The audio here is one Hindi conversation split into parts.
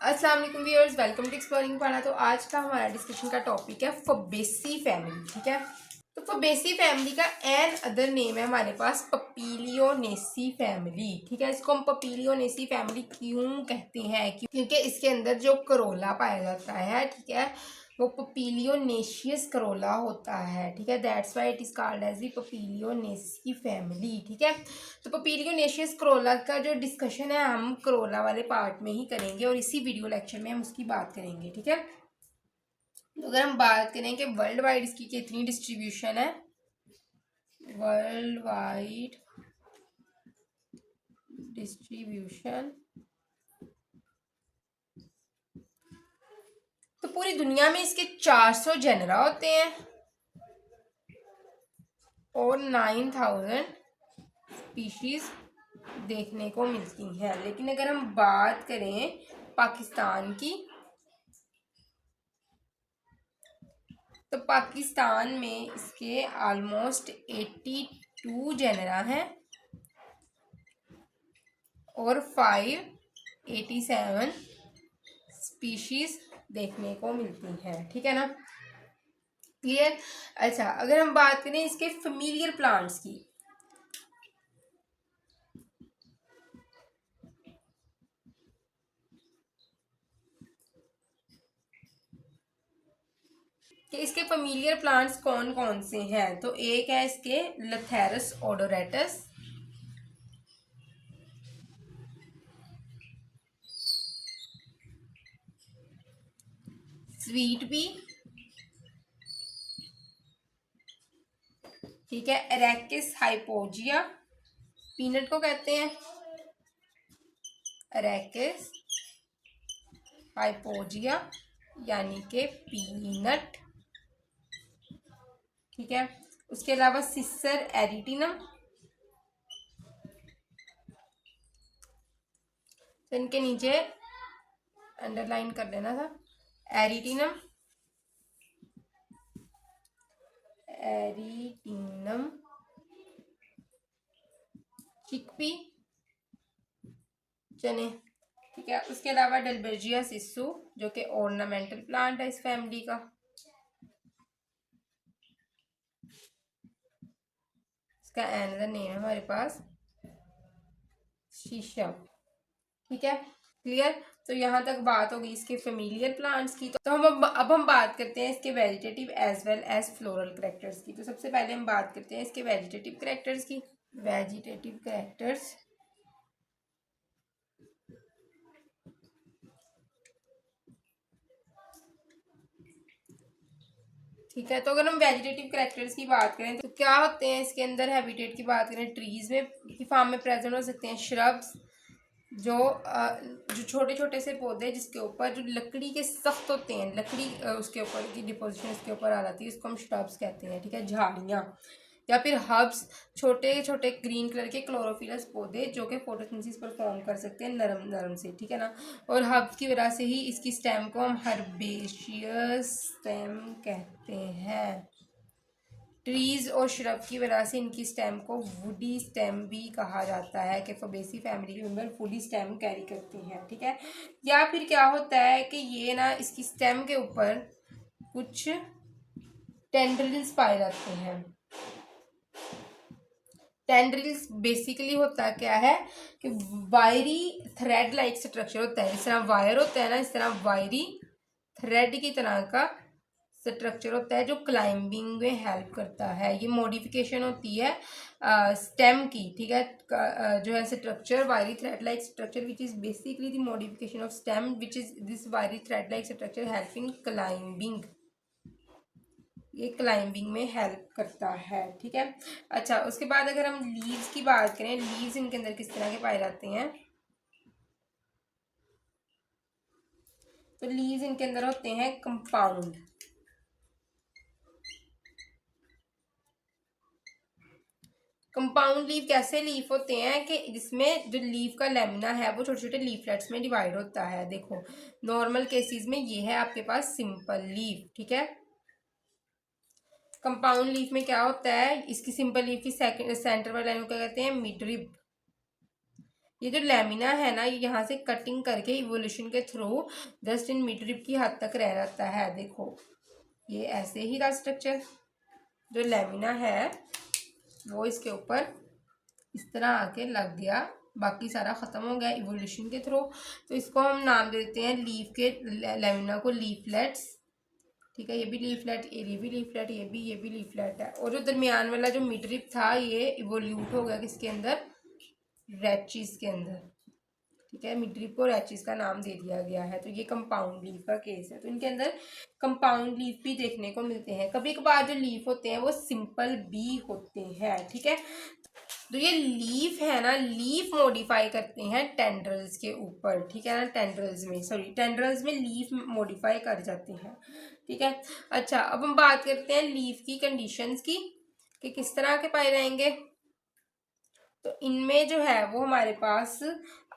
अस्सलाम वालेकुम व्यूअर्स, वेलकम टू एक्सप्लोरिंग पढ़ा। तो आज का हमारा डिस्कशन का टॉपिक है फबेसी फैमिली। ठीक है, तो फबेसी फैमिली का एन अदर नेम है हमारे पास पपीलियोनेसी फैमिली। ठीक है, इसको हम पपीलियोनेसी फैमिली क्यों कहते हैं? क्योंकि इसके अंदर जो करोला पाया जाता है, ठीक है, वो पपीलियोनेशियस करोला होता है। ठीक है, that's why it is called as the Papilionaceae family. ठीक है, तो पपीलियोनेशियस करोला का जो डिस्कशन है हम करोला वाले पार्ट में ही करेंगे और इसी वीडियो लेक्चर में हम उसकी बात करेंगे। ठीक है, तो अगर हम बात करें कि वर्ल्ड वाइड इसकी कितनी डिस्ट्रीब्यूशन है, वर्ल्ड वाइड डिस्ट्रीब्यूशन, तो पूरी दुनिया में इसके 400 जेनरा होते हैं और 9000 स्पीशीज देखने को मिलती हैं। लेकिन अगर हम बात करें पाकिस्तान की, तो पाकिस्तान में इसके ऑलमोस्ट 82 जेनरा हैं और 587 स्पीशीज देखने को मिलती हैं। ठीक है ना, क्लियर। अच्छा, अगर हम बात करें इसके फेमिलियर प्लांट्स की, कि इसके फेमिलियर प्लांट्स कौन कौन से हैं, तो एक है इसके लथेरस ओडोरेटस, स्वीट पी, ठीक है, एरेकिस हाइपोजिया, पीनट को कहते हैं एरेकिस हाइपोजिया यानी कि पीनट। ठीक है, उसके अलावा सिसर एरिटिनम, तो इनके नीचे अंडरलाइन कर लेना था, एरिटिनम, एरिटिनम, चिकपी, चने। ठीक है, उसके अलावा डलबर्जिया सिसु जो कि ऑर्नामेंटल प्लांट है इस फैमिली का, इसका अनदर नेम है हमारे पास शीशम। ठीक है, क्लियर। तो यहाँ तक बात होगी इसके फेमिलियर प्लांट्स की। तो हम बात करते हैं इसके vegetative as well as floral characters की। तो सबसे पहले हम बात करते हैं इसके वेजिटेटिव करेक्टर्स की। वेजिटेटिव करेक्टर्स, ठीक है, तो अगर हम वेजिटेटिव करेक्टर्स की बात करें तो क्या होते हैं इसके अंदर? हैबिटेट की बात करें, ट्रीज में की फॉर्म में प्रेजेंट हो सकते हैं, श्रब्स जो छोटे छोटे से पौधे जिसके ऊपर जो लकड़ी के सख्त होते हैं, लकड़ी उसके ऊपर की डिपोजिशन इसके ऊपर आ जाती है, इसको हम श्रब्स कहते हैं। ठीक है, झाड़ियाँ, या फिर हब्स, छोटे छोटे ग्रीन कलर के क्लोरोफिलस पौधे जो कि फोटोसिंथेसिस परफॉर्म कर सकते हैं नरम नरम से। ठीक है ना, और हब्स की वजह से ही इसकी स्टेम को हम हर्बेशियस स्टेम कहते हैं। ट्रीज और श्रब की वजह से इनकी स्टेम को वुडी स्टेम भी कहा जाता है कि फबेसी फैमिली के मेंबर वुडी स्टेम कैरी करती हैं। ठीक है, या फिर क्या होता है कि ये ना इसकी स्टेम के ऊपर कुछ टेंड्रिल्स पाए जाते हैं। टेंड्रिल्स बेसिकली होता क्या है कि वायरी थ्रेड लाइक स्ट्रक्चर होता है, जिस तरह वायर होता है ना, इस तरह वायरी थ्रेड की तरह का स्ट्रक्चर होता है जो क्लाइंबिंग में हेल्प करता है। ये मॉडिफिकेशन होती है स्टेम की। ठीक है, जो है structure wiry thread like structure which is basically the modification of stem which is this wiry thread like structure help in climbing, ये क्लाइंबिंग में हेल्प करता है। ठीक है, अच्छा, उसके बाद अगर हम लीव्स की बात करें, लीव्स इनके अंदर किस तरह के पाए जाते हैं, तो लीव्स इनके अंदर होते हैं कंपाउंड। कंपाउंड लीफ कैसे लीफ होते हैं कि जिसमें जो लीफ का लेमिना है वो छोटे छोटे लीफलेट्स में डिवाइड होता है। देखो, नॉर्मल केसेस में ये है आपके पास सिंपल लीफ। ठीक है, कंपाउंड लीफ में क्या होता है, इसकी सिंपल लीफ की सेंटर वाली लाइन को क्या कहते हैं? Mid rib. ये जो लेमिना है ना, ये यहाँ से कटिंग करके इवोल्यूशन के through just in mid rib की हद तक रह जाता है। देखो ये ऐसे ही था स्ट्रक्चर। जो लेमिना है वो इसके ऊपर इस तरह आके लग गया, बाकी सारा ख़त्म हो गया इवोल्यूशन के थ्रू। तो इसको हम नाम देते हैं लीफ के, लेमिना को लीफलेट्स। ठीक है, ये भी लीफलेट, ये भी लीफलेट, ये भी लीफलेट है। और जो दरमियान वाला जो मिड रिब था ये इवोल्यूट हो गया किसके अंदर, रैचिस के अंदर। ठीक है, मिड रिब को रैचिस का नाम दे दिया गया है। तो ये कंपाउंड लीफ का केस है। तो इनके अंदर कंपाउंड लीफ भी देखने को मिलते हैं। कभी कभार जो लीफ होते हैं वो सिंपल भी होते हैं। ठीक है, तो ये लीफ है ना, लीफ मॉडिफाई करते हैं टेंड्रल्स के ऊपर। ठीक है ना, टेंड्रल्स में लीफ मॉडिफाई कर जाते हैं। ठीक है, अच्छा अब हम बात करते हैं लीफ की कंडीशंस की कि किस तरह के पाए जाएंगे। तो इनमें जो है वो हमारे पास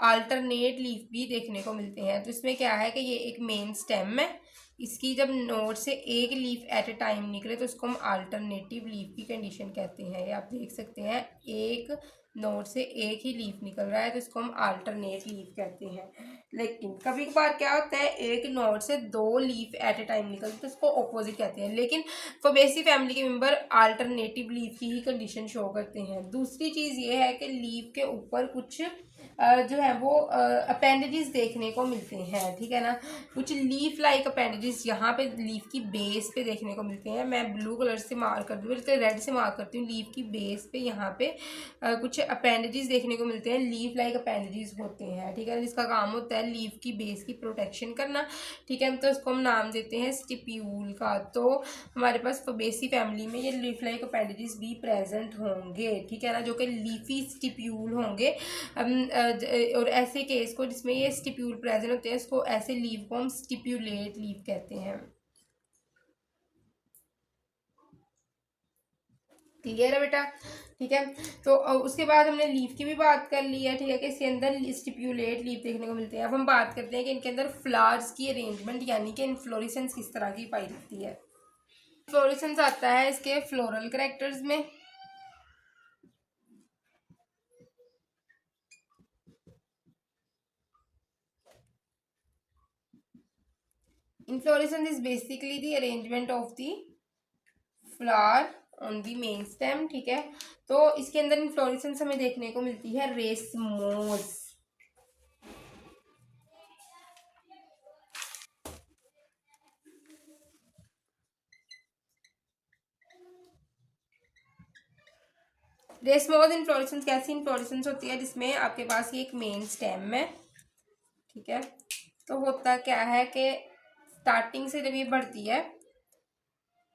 अल्टरनेट लीफ भी देखने को मिलते हैं। तो इसमें क्या है कि ये एक मेन स्टेम है, इसकी जब नोड से एक लीफ एट ए टाइम निकले तो उसको हम अल्टरनेटिव लीफ की कंडीशन कहते हैं। ये आप देख सकते हैं, एक नोड से एक ही लीफ निकल रहा है तो इसको हम अल्टरनेट लीफ कहते हैं। लेकिन कभी कभार क्या होता है, एक नोड से दो लीफ एट ए टाइम निकलते तो इसको ऑपोजिट कहते हैं। लेकिन फबेसी फैमिली के मेंबर अल्टरनेटिव लीफ की ही कंडीशन शो करते हैं। दूसरी चीज़ ये है कि लीफ के ऊपर कुछ जो है वो अपेंडेजेस देखने को मिलते हैं। ठीक है ना, कुछ लीफ लाइक अपेंडेजेस यहाँ पे लीफ की बेस पे देखने को मिलते हैं। मैं ब्लू कलर से मार्क कर दूँ, रेड से मार्क करती हूँ। लीफ की बेस पे यहाँ पे कुछ अपेंडेजेस देखने को मिलते हैं, लीफ लाइक अपेंडेजेस होते हैं। ठीक है, जिसका काम होता है लीफ की बेस की प्रोटेक्शन करना। ठीक है, तो उसको हम नाम देते हैं स्टिप्यूल का। तो हमारे पास फबेसी फैमिली में ये लीफ लाइक अपेंडेजेस भी प्रेजेंट होंगे। ठीक है ना, जो कि लीफी स्टिप्यूल होंगे। और ऐसे केस को जिसमें ये स्टिप्यूल प्रेजेंट होते हैं, इसको ऐसे लीव को हम स्टिप्यूलेट लीव कहते हैं। क्लियर है बेटा? ठीक है, तो उसके बाद हमने लीफ की भी बात कर ली है। ठीक है, कि इसके अंदर स्टिप्यूलेट लीफ देखने को मिलते हैं। अब हम बात करते हैं कि इनके अंदर फ्लावर्स की अरेंजमेंट यानी कि इन्फ्लोरेसेंस किस तरह की पाई जाती है। इन्फ्लोरेसेंस आता है इसके फ्लोरल कैरेक्टर्स में। Inflorescence is basically the arrangement of the flower on the main stem। ठीक है, तो इसके अंदर इन्फ्लोरेसेंस हमें देखने को मिलती है रेसमोस। रेसमोस इन्फ्लोरेसेंस कैसी इन्फ्लोरेसेंस होती है, जिसमें आपके पास ये एक मेन स्टेम है। ठीक है, तो होता क्या है कि स्टार्टिंग से जब ये बढ़ती है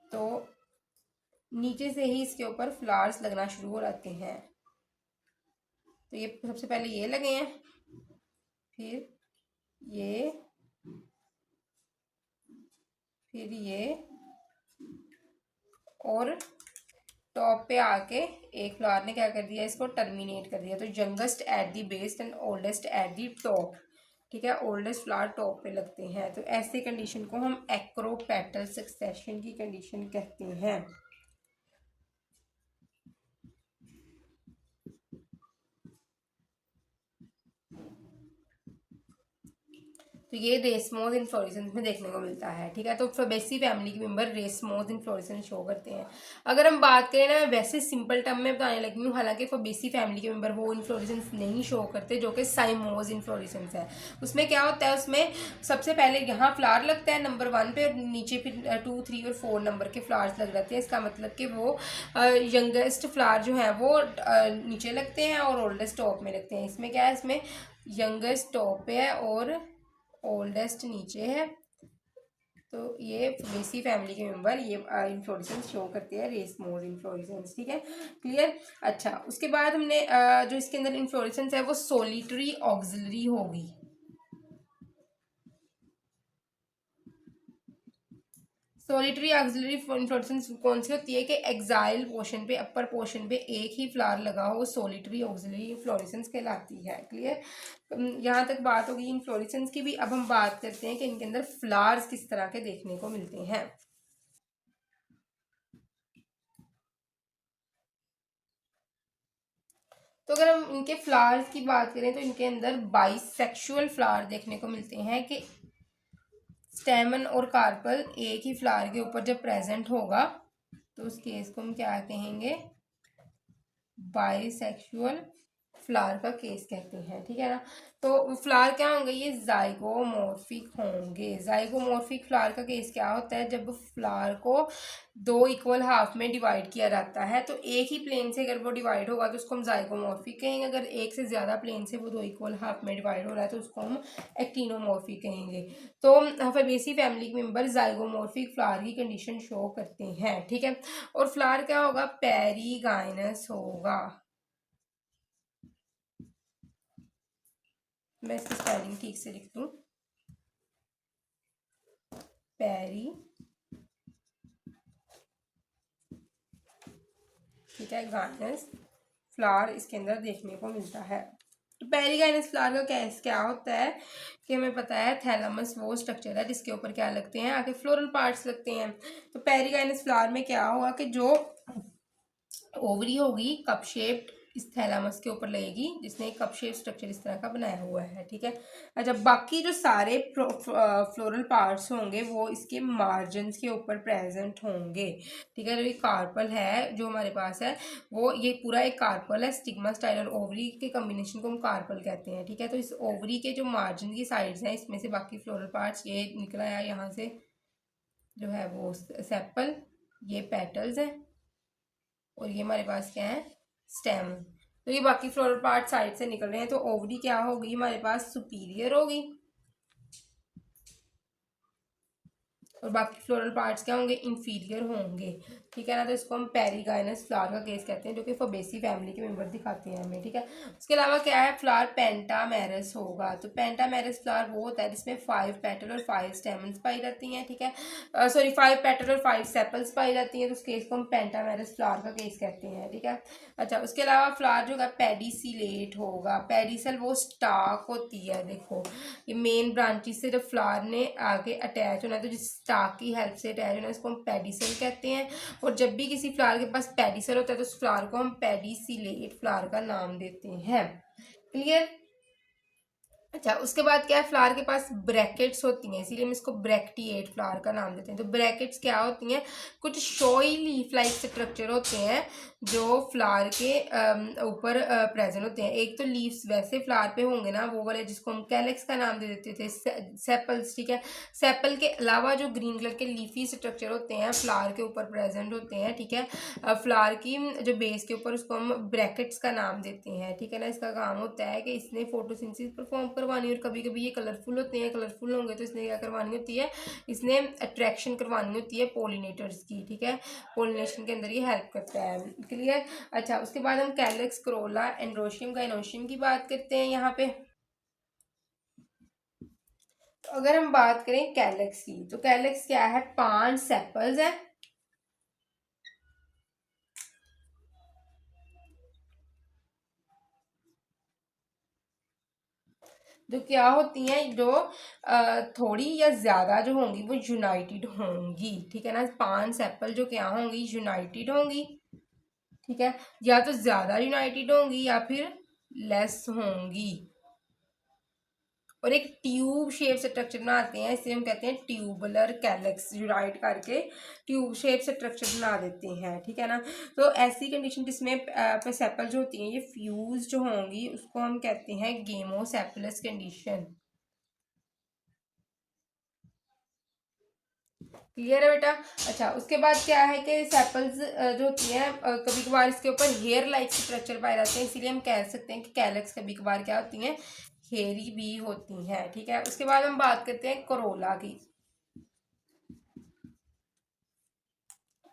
तो नीचे से ही इसके ऊपर फ्लावर्स लगना शुरू हो जाते हैं। तो ये सबसे पहले ये लगे हैं, फिर ये, फिर ये, और टॉप पे आके एक फ्लावर ने क्या कर दिया, इसको टर्मिनेट कर दिया। तो youngest at the base and oldest at the top. ठीक है, ओल्डेस्ट फ्लावर टॉप पे लगते हैं। तो ऐसे कंडीशन को हम एक्रोपेटल सक्सेशन की कंडीशन कहते हैं। तो ये रेसमोस इन्फ्लोरेसेंस में देखने को मिलता है। ठीक है, तो फबेसी फैमिली के मेंबर रेसमोस इन्फ्लोरेसेंस शो करते हैं। अगर हम बात करें ना, वैसे सिंपल टर्म में बताने लगी हूँ, हालांकि फबेसी फैमिली के मेंबर वो इन्फ्लोरेसेंस नहीं शो करते जो कि साइमोस इन्फ्लोरेसेंस है। उसमें क्या होता है, उसमें सबसे पहले यहाँ फ्लावर लगता है नंबर 1 पे, और नीचे फिर 2, 3 और 4 नंबर के फ्लावर्स लग जाते हैं। इसका मतलब कि वो यंगेस्ट फ्लावर जो है वो नीचे लगते हैं और ओल्डेस्ट टॉप में लगते हैं। इसमें क्या है, इसमें यंगेस्ट टॉप पे है और ओल्डेस्ट नीचे है। तो ये फबेसी फैमिली के मेंबर ये इन्फ्लोरेसेंस शो करते हैं, रेसमोस इन्फ्लोरेसेंस। ठीक है, क्लियर? अच्छा, उसके बाद हमने जो इसके अंदर इन्फ्लोरेसेंस है वो सोलिटरी ऑक्सिलरी होगी। सोलिटरी ऑक्सिलरी इन्फ्लोरेसेंस कौन सी होती है कि एक्साइल पोर्शन पे, अपर पोर्शन पे एक ही फ्लावर लगा हो, वो सोलिटरी ऑक्सिलरी इन्फ्लोरेसेंस कहलाती है। क्लियर? यहाँ तक बात होगी इन्फ्लोरेसेंस की भी। अब हम बात करते हैं कि इनके अंदर फ्लावर्स किस तरह के देखने को मिलते हैं। तो अगर हम इनके फ्लावर्स की बात करें तो इनके अंदर बाइसेक्सुअल फ्लावर देखने को मिलते हैं कि स्टेमन और कार्पल एक ही फ्लावर के ऊपर जब प्रेजेंट होगा तो उस केस को हम क्या कहेंगे, बाइसेक्सुअल फ्लावर का केस कहते हैं, ठीक है ना। तो फ्लावर क्या होंगे, ये जाइगोमॉर्फिक होंगे। जाइगोमॉर्फिक फ्लावर का केस क्या होता है, जब फ्लावर को दो इक्वल हाफ में डिवाइड किया जाता है तो एक ही प्लेन से अगर वो डिवाइड होगा तो उसको हम जाइगोमॉर्फिक कहेंगे। अगर एक से ज़्यादा प्लेन से वो दो इक्वल हाफ में डिवाइड हो रहा है तो उसको हम एक्टिनोमॉर्फिक कहेंगे। तो फेबेसी फैमिली के मेंबर जाइगोमॉर्फिक फ्लावर की कंडीशन शो करते हैं, ठीक है। और फ्लावर क्या होगा, पेरीगाइनस होगा। मैं इसकी स्पेलिंग ठीक से लिख दूं, पेरी, ठीक है, गाइनस फ्लावर इसके अंदर देखने को मिलता है। तो पेरीगाइनस फ्लावर का केस क्या होता है कि हमें पता है थैलेमस वो स्ट्रक्चर है जिसके ऊपर क्या लगते हैं, आगे फ्लोरल पार्ट्स लगते हैं। तो पेरीगाइनस फ्लावर में क्या होगा कि जो ओवरी होगी कप शेप्ड इस थैलामस के ऊपर लगेगी जिसने एक कप शेप स्ट्रक्चर इस तरह का बनाया हुआ है, ठीक है। अच्छा, बाकी जो सारे फ्लोरल पार्ट्स होंगे वो इसके मार्जिन्स के ऊपर प्रेजेंट होंगे, ठीक है। जो ये कार्पल है जो हमारे पास है वो ये पूरा एक कार्पल है, स्टिग्मा स्टाइल और ओवरी के कॉम्बिनेशन को हम कार्पल कहते हैं, ठीक है। तो इस ओवरी के जो मार्जिन की साइड्स हैं इसमें से बाकी फ्लोरल पार्ट्स ये निकला है यहाँ से जो है वो सेपल, ये पेटल्स हैं और ये हमारे पास क्या है, स्टेम। तो ये बाकी फ्लोरल पार्ट साइड से निकल रहे हैं। तो ओवरी क्या होगी हमारे पास, सुपीरियर होगी और बाकी फ्लोरल पार्ट्स क्या होंगे, इंफीरियर होंगे, ठीक है ना। तो इसको हम पेरीगाइनस फ्लावर का केस कहते हैं जो कि फबेसी फैमिली के मेंबर दिखाते हैं हमें, ठीक है। उसके अलावा क्या है, फ्लावर पेंटामेरस होगा। तो पेंटामेरस फ्लावर वो होता है जिसमें 5 पेटल और 5 स्टेमन्स पाई जाती हैं, ठीक है। सॉरी 5 पेटल और 5 सेपल्स पाई जाती हैं, तो उस केस को हम पेंटामेरस फ्लावर का केस कहते हैं, ठीक है। अच्छा, उसके अलावा फ्लावर जो है पेडिसिलेट होगा। पेडिसल वो स्टाक होती है, देखो ये मेन ब्रांचेस से जब फ्लावर ने आगे अटैच होना है तो जिस स्टाक की हेल्प से अटैच होना है उसको हम पेडिसल कहते हैं। और जब भी किसी फ्लावर के पास पेडिसल होता है तो उस फ्लावर को हम पेडिसिलेट फ्लावर का नाम देते हैं। क्लियर। अच्छा, उसके बाद क्या है, फ्लावर के पास ब्रैकेट्स होती हैं इसीलिए हम इसको ब्रैक्टिएट फ्लावर का नाम देते हैं। तो ब्रैकेट्स क्या होती हैं, कुछ शोई लीफ लाइक स्ट्रक्चर होते हैं जो फ्लावर के ऊपर प्रेजेंट होते हैं। एक तो लीव्स वैसे फ्लावर पे होंगे ना वो वाले जिसको हम कैलेक्स का नाम दे देते थे, सेपल्स, ठीक है। सेपल के अलावा जो ग्रीन कलर के लीफी स्ट्रक्चर होते हैं फ्लावर के ऊपर प्रेजेंट होते हैं, ठीक है। फ्लावर की जो बेस के ऊपर उसको हम ब्रैकेट्स का नाम देते हैं, ठीक है ना। इसका काम होता है कि इसने फोटोसिंथेसिस परफॉर्म करवानी और कभी कभी ये कलरफुल होते हैं, कलरफुल होंगे तो इसने क्या करवानी होती है, इसने अट्रैक्शन करवानी होती है पोलिनेटर्स की, ठीक है। पोलिनेशन के अंदर ये हेल्प करता है। क्लियर। अच्छा, उसके बाद हम कैलेक्स, क्रोला, एंड्रोशियम, गाइनोशियम की बात करते हैं यहाँ पे। तो अगर हम बात करें कैलेक्स की तो कैलेक्स क्या है, 5 सेपल्स है, जो क्या होती हैं, जो थोड़ी या ज्यादा जो होंगी वो यूनाइटेड होंगी, ठीक है ना। 5 सेपल जो क्या होंगी, यूनाइटेड होंगी, ठीक है। या तो ज्यादा यूनाइटेड होंगी या फिर लेस होंगी और एक ट्यूब शेप स्ट्रक्चर बनाते हैं, इसे हम कहते हैं ट्यूबुलर कैलेक्स। यूनाइट करके ट्यूब शेप स्ट्रक्चर बना देते हैं, ठीक है ना। तो ऐसी कंडीशन जिसमें सेपल जो होती हैं ये फ्यूज जो होंगी उसको हम कहते हैं गेमोसेपलस कंडीशन। क्लियर है बेटा। अच्छा, उसके बाद क्या है कि सेपल्स जो होती हैं कभी कभार इसके ऊपर हेयर लाइक स्ट्रक्चर पाए जाते हैं, इसीलिए हम कह सकते हैं कि कैलेक्स कभी कभार क्या होती हैं, हेयरी भी होती हैं, ठीक है। उसके बाद हम बात करते हैं कोरोला की।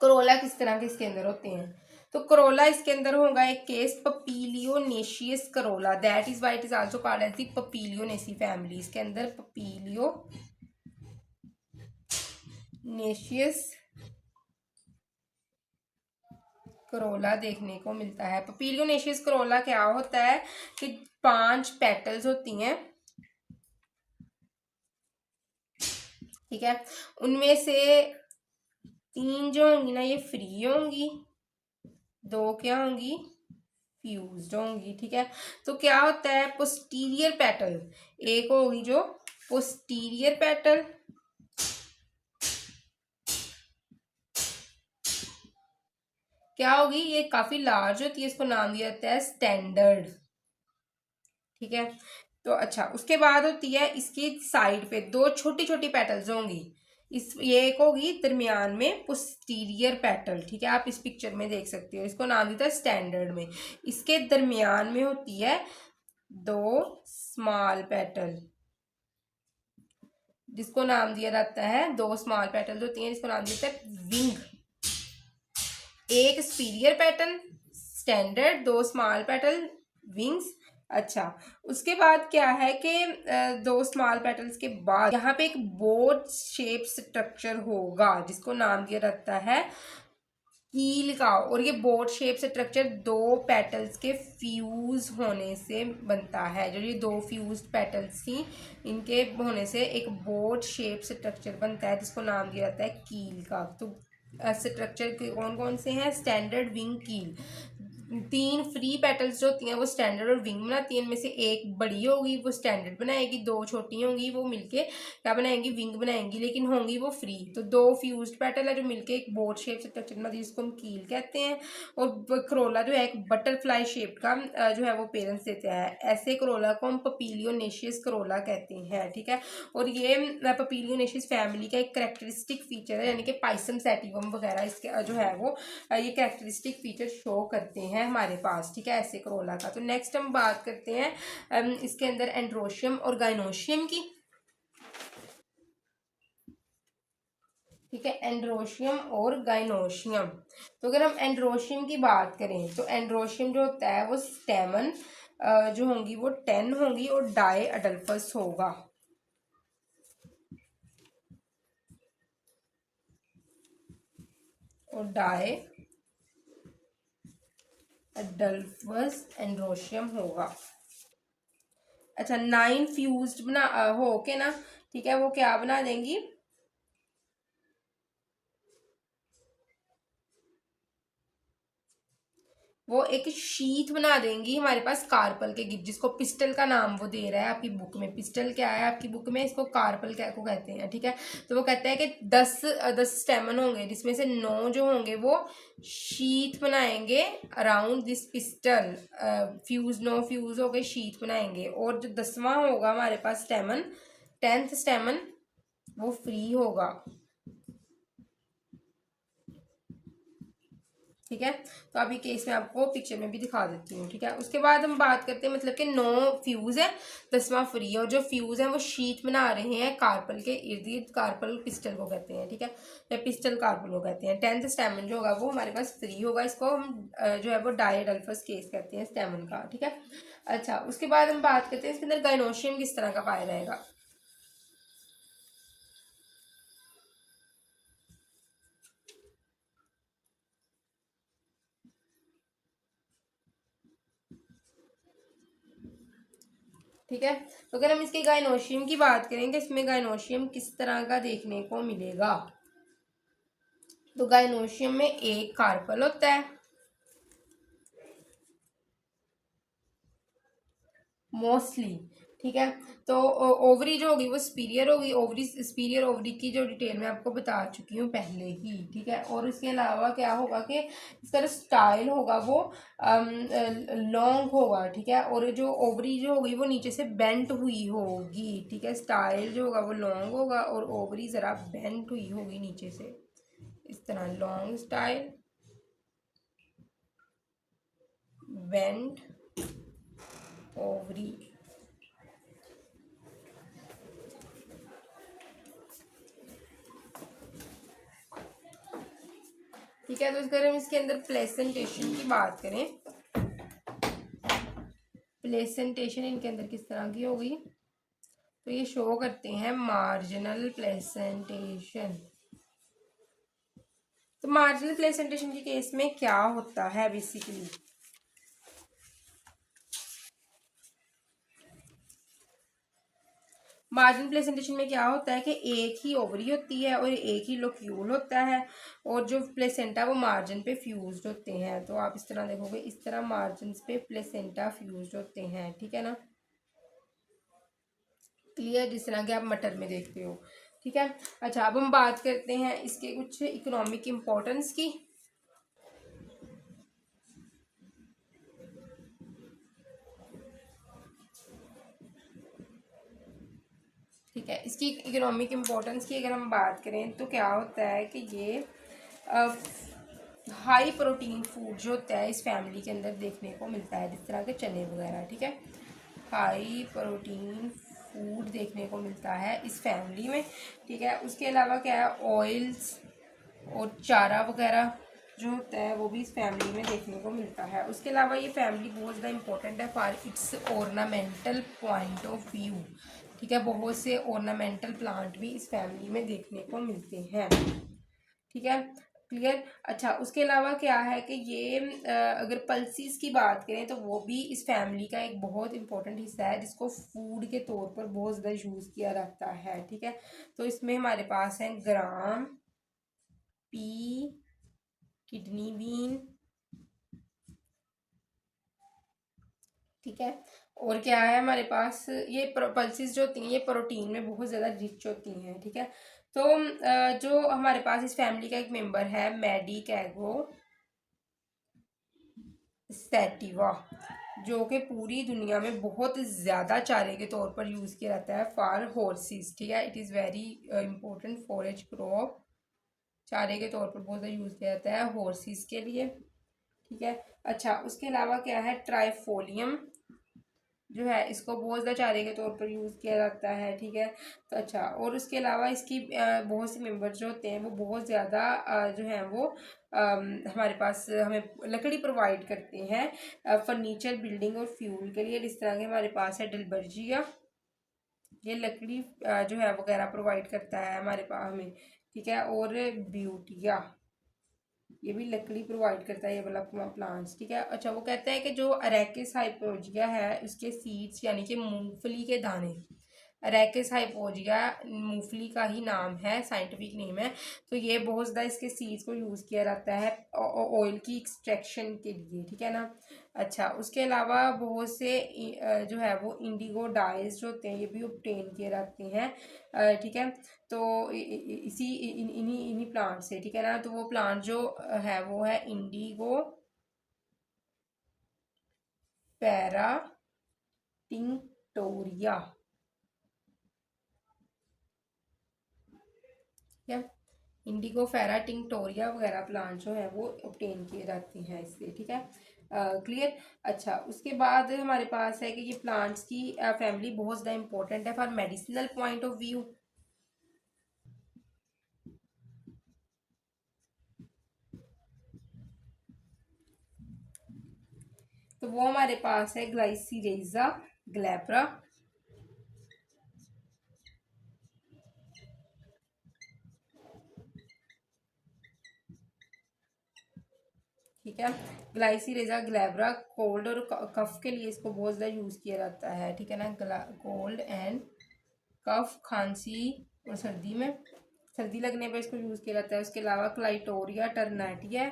कोरोला किस तरह के इसके अंदर होते हैं, तो कोरोला इसके अंदर होगा एक case papilionaceous corolla, that is why it is also called as the Papilionaceae family. इसके अंदर पपीलियोनेशियस करोला देखने को मिलता है। पपीलियोनेशियस करोला क्या होता है कि 5 पेटल्स होती हैं, ठीक है। उनमें से 3 जो होंगी ना ये फ्री होंगी, 2 क्या होंगी, फ्यूज्ड होंगी, ठीक है। तो क्या होता है पोस्टीरियर पेटल, एक होगी जो पोस्टीरियर पेटल, क्या होगी, ये काफी लार्ज होती है, इसको नाम दिया जाता है स्टैंडर्ड, ठीक है। तो अच्छा, उसके बाद होती है इसकी साइड पे दो छोटी छोटी पेटल्स होंगी, इस ये एक होगी दरमियान में पोस्टीरियर पेटल, ठीक है, आप इस पिक्चर में देख सकते हो, इसको नाम दिया था स्टैंडर्ड में। इसके दरमियान में होती है दो स्मॉल पेटल, जिसको नाम दिया जाता है, दो स्मॉल पेटल्स होती हैं जिसको नाम दिया जाता है विंग। एक सुपीरियर पेटल स्टैंडर्ड, दो स्मॉल पेटल विंग्स। अच्छा, उसके बाद क्या है कि दो स्मॉल पेटल्स के बाद यहाँ पे एक बोट शेप स्ट्रक्चर होगा जिसको नाम दिया जाता है कील का, और ये बोट शेप स्ट्रक्चर दो पेटल्स के फ्यूज होने से बनता है। जो ये दो फ्यूज पेटल्स थी, इनके होने से एक बोट शेप स्ट्रक्चर बनता है जिसको नाम दिया जाता है कील का। तो स्ट्रक्चर कौन कौन से हैं, स्टैंडर्ड, विंग, कील। तीन फ्री पेटल्स जो होती हैं वो स्टैंडर्ड और विंग बनाती हैं, इनमें से एक बड़ी होगी वो स्टैंडर्ड बनाएगी, दो छोटी होंगी वो मिलके क्या बनाएंगी, विंग बनाएंगी, लेकिन होंगी वो फ्री। तो दो फ्यूज्ड पेटल है जो मिलके एक बोट शेप स्ट्रक्चर बनाती है जिसको हम कील कहते हैं। और करोला जो है एक बटरफ्लाई शेप का जो है वो पेरेंट्स देता है। ऐसे करोला को हम पपीलियोनेशियस करोला कहते हैं, ठीक है। और ये पपीलियोनेशियस फैमिली का एक करेक्टरिस्टिक फीचर है, यानी कि पाइसम सैटिवम वगैरह इसके जो है वो ये करेक्टरिस्टिक फीचर शो करते हैं हमारे पास, ठीक है, ऐसे करोला का। तो नेक्स्ट हम बात करते हैं इसके अंदर एंड्रोशियम और गाइनोशियम की, ठीक है, एंड्रोशियम और गाइनोशियम। तो अगर हम एंड्रोशियम की बात करें तो एंड्रोशियम जो होता है वो स्टेमन जो होंगी वो 10 होंगी और डाई अडल्फस होगा, और डाई अडल्फस एंड्रोशियम होगा। अच्छा, 9 फ्यूज्ड बना हो के ना, ठीक है, वो क्या बना देंगी, वो एक शीट बना देंगी हमारे पास कार्पल के गिफ्ट, जिसको पिस्टल का नाम वो दे रहा है आपकी बुक में। पिस्टल क्या है आपकी बुक में, इसको कार्पल क्या को कहते हैं, ठीक है। तो वो कहता है कि 10 स्टेमन होंगे जिसमें से 9 जो होंगे वो शीट बनाएंगे around this pistol, fuse 9 fuse हो गए, शीट बनाएंगे। और जो 10वां होगा हमारे पास स्टेमन, 10th स्टेमन, वो फ्री होगा, ठीक है। तो अभी केस में आपको पिक्चर में भी दिखा देती हूँ, ठीक है। उसके बाद हम बात करते हैं मतलब कि 9 फ्यूज है, 10वां फ्री है, और जो फ्यूज है वो शीट बना रहे हैं कार्पल के इर्द गिर्द, कार्पल पिस्टल को कहते हैं, ठीक है, या पिस्टल कार्पल को कहते हैं। 10th स्टेमन जो होगा वो हमारे पास फ्री होगा, इसको हम जो है वो डायडल्फस केस कहते हैं स्टेमन का, ठीक है। अच्छा, उसके बाद हम बात करते हैं इसके अंदर गाइनोशियम किस तरह का पाया जाएगा। ठीक है, तो अगर हम इसके गाइनोशियम की बात करेंगे, इसमें गाइनोशियम किस तरह का देखने को मिलेगा, तो गाइनोशियम में एक कार्पल होता है मोस्टली, ठीक है। तो ओवरी जो होगी वो स्पीरियर होगी, ओवरी स्पीरियर ओवरी की जो डिटेल मैं आपको बता चुकी हूँ पहले ही, ठीक है। और इसके अलावा क्या होगा कि इसका जो स्टाइल होगा वो लॉन्ग होगा, ठीक है, और जो ओवरी जो होगी वो नीचे से बेंट हुई होगी, ठीक है। स्टाइल जो होगा वो लॉन्ग होगा और ओवरी ज़रा बेंट हुई होगी नीचे से, इस तरह लॉन्ग स्टाइल, बेंट ओवरी। ठीक है, तो अगर हम इसके अंदर प्लेसेंटेशन की बात करें, प्लेसेंटेशन इनके अंदर किस तरह की होगी, तो ये शो करते हैं मार्जिनल प्लेसेंटेशन। तो मार्जिनल प्लेसेंटेशन के केस में क्या होता है बेसिकली, मार्जिन प्लेसेंटेशन में क्या होता है कि एक ही ओवरी होती है और एक ही लोक्यूल होता है, और जो प्लेसेंटा वो मार्जिन पे फ्यूज्ड होते हैं। तो आप इस तरह देखोगे, इस तरह मार्जिन पे प्लेसेंटा फ्यूज्ड होते हैं, ठीक है ना, क्लियर, जिस तरह के आप मटर में देखते हो, ठीक है। अच्छा, अब हम बात करते हैं इसके कुछ इकोनॉमिक इम्पोर्टेंस की। ठीक है, इसकी इकोनॉमिक इम्पोर्टेंस की अगर हम बात करें तो क्या होता है कि ये हाई प्रोटीन फूड जो होता है इस फैमिली के अंदर देखने को मिलता है, जिस तरह के चने वगैरह, ठीक है। हाई प्रोटीन फूड देखने को मिलता है इस फैमिली में, ठीक है। उसके अलावा क्या है, ऑयल्स और चारा वगैरह जो होता है वो भी इस फैमिली में देखने को मिलता है। उसके अलावा ये फैमिली बहुत ज़्यादा इंपॉर्टेंट है for its ornamental point of view, ठीक है। बहुत से ऑर्नामेंटल प्लांट भी इस फैमिली में देखने को मिलते हैं, ठीक है, क्लियर। अच्छा, उसके अलावा क्या है कि ये अगर पल्सीज की बात करें तो वो भी इस फैमिली का एक बहुत इंपॉर्टेंट हिस्सा है, जिसको फूड के तौर पर बहुत ज़्यादा यूज़ किया जाता है, ठीक है। तो इसमें हमारे पास है ग्राम, पी, किडनी बीन, ठीक है। और क्या है हमारे पास, ये पल्सेस जो होती हैं ये प्रोटीन में बहुत ज़्यादा रिच होती हैं, ठीक है। तो जो हमारे पास इस फैमिली का एक मेंबर है मैडी कैगो सैटिवा, जो कि पूरी दुनिया में बहुत ज़्यादा चारे के तौर पर यूज़ किया जाता है फॉर हॉर्सेस, ठीक है। It is very important forage crop, चारे के तौर पर बहुत ज़्यादा यूज़ किया जाता है हॉर्सेस के लिए, ठीक है। अच्छा, उसके अलावा क्या है, ट्राइफोलियम जो है इसको बहुत ज़्यादा चारे के तौर पर यूज़ किया जाता है, ठीक है। तो अच्छा, और उसके अलावा इसकी बहुत से मेंबर जो होते हैं वो बहुत ज़्यादा जो है वो हमारे पास हमें लकड़ी प्रोवाइड करते हैं फर्नीचर, बिल्डिंग और फ्यूल के लिए। इस तरह के हमारे पास है डलबर्जिया, ये लकड़ी जो है वगैरह प्रोवाइड करता है हमारे पास हमें, ठीक है। और ब्यूटिया, ये भी लकड़ी प्रोवाइड करता है ये वाला प्लांट्स, ठीक है। अच्छा, वो कहता है कि जो अरेकिस हाइपोजिया है उसके सीड्स यानी कि मूंगफली के दाने, अरेकिस हाइपोजिया मूंगफली का ही नाम है, साइंटिफिक नेम है। तो ये बहुत ज़्यादा इसके सीड्स को यूज़ किया जाता है ऑयल की एक्सट्रैक्शन के लिए, ठीक है ना। अच्छा, उसके अलावा बहुत से जो है वो इंडिगो डाइज जो होते हैं ये भी ऑब्टेन किए जाते हैं, ठीक है। तो इसी इन्हीं इन्हीं प्लांट से, ठीक है ना। तो वो प्लांट जो है वो है इंडिगो पैरा टिंक्टोरिया, ठीक है। इंडिगो फेरा टिंक्टोरिया वगैरह प्लांट जो है वो ऑब्टेन किए जाते हैं इससे, ठीक है, क्लियर। अच्छा, उसके बाद हमारे पास है कि ये प्लांट्स की फैमिली बहुत ज़्यादा इंपॉर्टेंट है for medicinal point of view. तो वो हमारे पास है ग्लाइसीरेजा ग्लैब्रा, ठीक है। ग्लाइसीरेजा ग्लैब्रा कोल्ड और कफ के लिए इसको बहुत ज़्यादा यूज़ किया जाता है, ठीक है ना। कोल्ड एंड कफ, खांसी और सर्दी में, सर्दी लगने पर इसको यूज़ किया जाता है। उसके अलावा क्लाइटोरिया टर्नाटिया,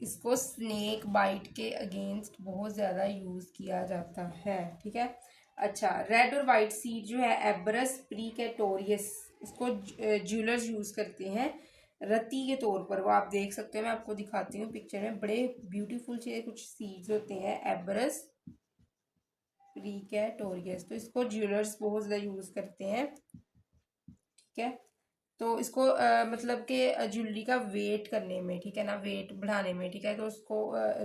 इसको स्नेक बाइट के अगेंस्ट बहुत ज़्यादा यूज़ किया जाता है, ठीक है। अच्छा, रेड और वाइट सीड जो है एबरस प्रीकेटोरियस, इसको ज्वेलर्स यूज़ करते हैं रत्ती के तौर पर, वो आप देख सकते हैं, मैं आपको दिखाती हूँ पिक्चर में, बड़े ब्यूटीफुल से कुछ सीड्स होते हैं एबरस प्रीकेटोरियस, तो इसको ज्वेलर्स बहुत ज़्यादा यूज़ करते हैं, ठीक है। तो इसको मतलब कि ज्वेलरी का वेट करने में, ठीक है ना, वेट बढ़ाने में, ठीक है। तो उसको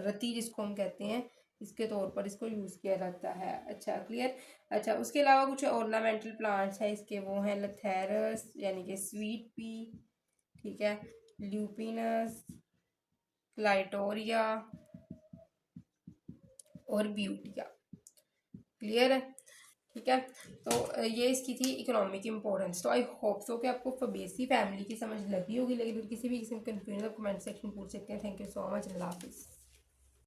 रत्ती जिसको हम कहते हैं इसके तौर पर इसको यूज़ किया जाता है। अच्छा, क्लियर। अच्छा, उसके अलावा कुछ ऑर्नामेंटल प्लांट्स हैं इसके, वो हैं लथेरस यानी कि स्वीट पी, ठीक है, ल्यूपिनस, क्लाइटोरिया और ब्यूटिया, क्लियर है। ठीक है। तो ये इसकी थी इकोनॉमिक इंपॉर्टेंस। तो आई होप सो कि आपको फबेसी फैमिली की समझ लगी होगी, लेकिन किसी भी किस्म के कन्फ्यूजन आप कमेंट सेक्शन में पूछ सकते हैं। थैंक यू सो मच, अल्लाह हाफिज़।